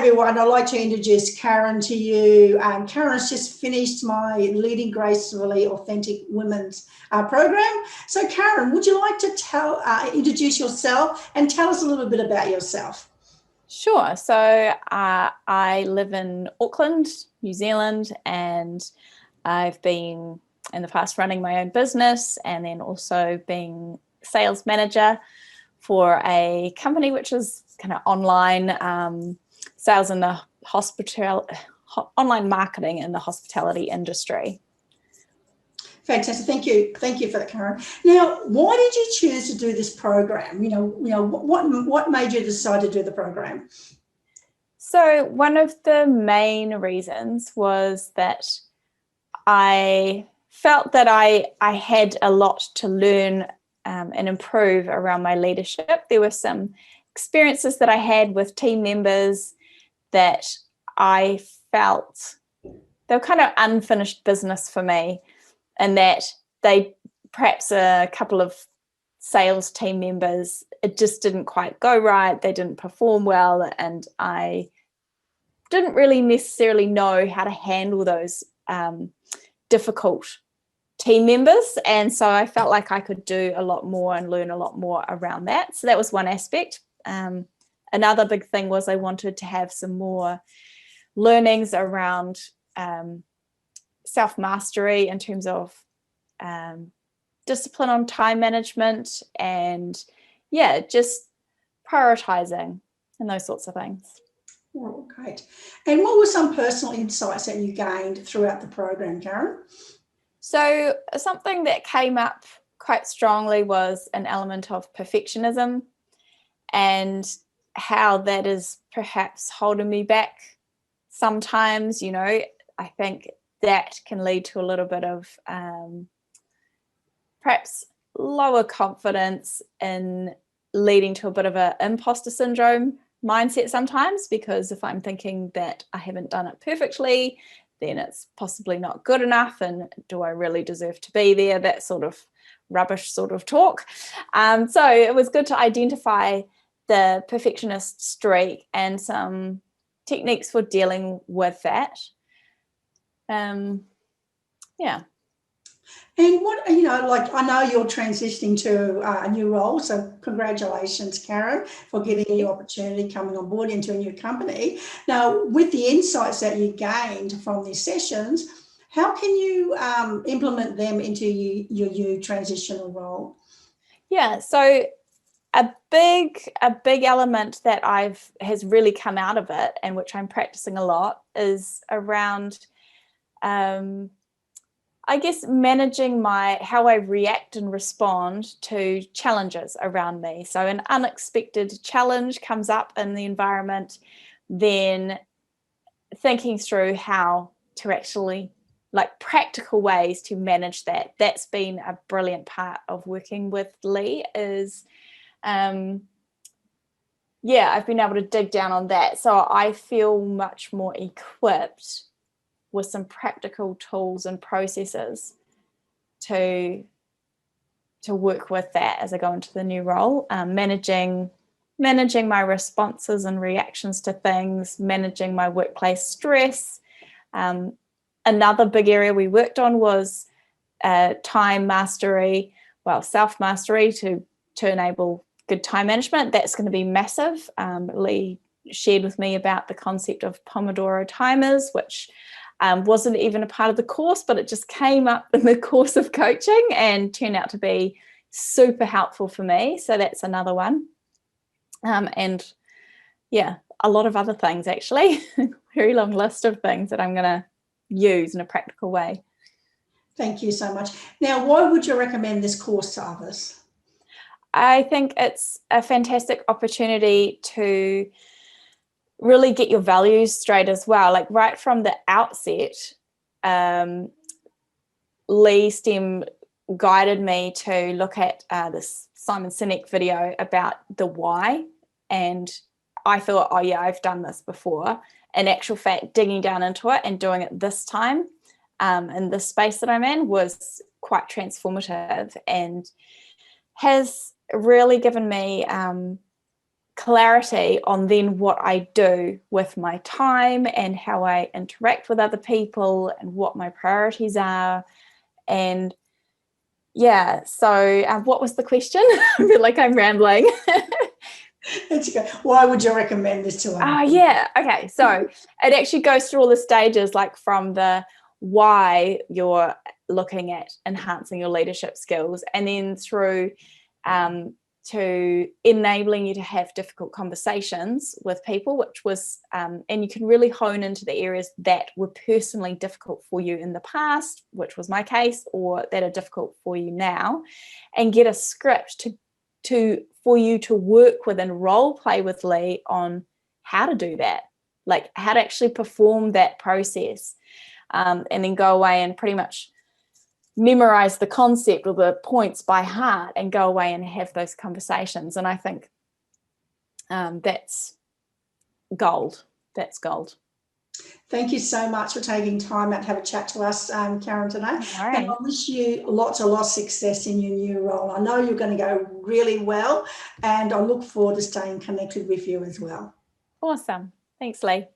everyone, I'd like to introduce Karen to you. Karen's just finished my Leading Gracefully Authentic Women's program. So Karen, would you like to introduce yourself and tell us a little bit about yourself? Sure. So I live in Auckland, New Zealand, and I've been in the past running my own business and then also being sales manager for a company which is kind of online sales in the online marketing in the hospitality industry. Fantastic. Thank you for that, Karen. Now, why did you choose to do this program? What made you decide to do the program? So one of the main reasons was that I felt that I had a lot to learn and improve around my leadership. There were some experiences that I had with team members that I felt they were kind of unfinished business for me, and that they perhaps a couple of sales team members, it just didn't quite go right. They didn't perform well, and I didn't really necessarily know how to handle those difficult team members. And so I felt like I could do a lot more and learn a lot more around that. So that was one aspect. Another big thing was I wanted to have some more learnings around self-mastery in terms of discipline on time management and just prioritizing and those sorts of things. Oh, great. And what were some personal insights that you gained throughout the program, Karen? So something that came up quite strongly was an element of perfectionism and how that is perhaps holding me back sometimes. I think that can lead to a little bit of perhaps lower confidence in leading to a bit of an imposter syndrome mindset sometimes, because if I'm thinking that I haven't done it perfectly, then it's possibly not good enough, and do I really deserve to be there? That sort of rubbish sort of talk. So it was good to identify the perfectionist streak and some techniques for dealing with that. And what, I know you're transitioning to a new role, so congratulations, Karen, for getting a new opportunity coming on board into a new company. Now, with the insights that you gained from these sessions, how can you implement them into your new transitional role? Yeah, so a big element that has really come out of it, and which I'm practicing a lot, is around I guess managing how I react and respond to challenges around me. So an unexpected challenge comes up in the environment, then thinking through how to actually, like, practical ways to manage that. That's been a brilliant part of working with Lee is, I've been able to dig down on that. So I feel much more equipped with some practical tools and processes to work with that as I go into the new role, managing my responses and reactions to things, managing my workplace stress. Another big area we worked on was time mastery, self-mastery to enable good time management. That's going to be massive. Lee shared with me about the concept of Pomodoro timers, which wasn't even a part of the course, but it just came up in the course of coaching and turned out to be super helpful for me. So that's another one. And a lot of other things, actually. Very long list of things that I'm going to use in a practical way. Thank you so much. Now, why would you recommend this course to others? I think it's a fantastic opportunity to really get your values straight as well. Like right from the outset, Lee Stem guided me to look at this Simon Sinek video about the why. And I thought, I've done this before. In actual fact, digging down into it and doing it this time in the space that I'm in was quite transformative and has really given me clarity on then what I do with my time and how I interact with other people and what my priorities are. And yeah, so what was the question? I feel like I'm rambling. That's okay. Why would you recommend this to others? Yeah, okay. So it actually goes through all the stages, like from the why you're looking at enhancing your leadership skills, and then through to enabling you to have difficult conversations with people, which was, and you can really hone into the areas that were personally difficult for you in the past, which was my case, or that are difficult for you now, and get a script for you to work with and role play with Lee on how to do that, like how to actually perform that process, and then go away and pretty much memorize the concept or the points by heart and go away and have those conversations. And I think that's gold. That's gold. Thank you so much for taking time out to have a chat to us, Karen, today. All right. And I wish you lots of success in your new role. I know you're going to go really well, and I look forward to staying connected with you as well. Awesome. Thanks, Lee.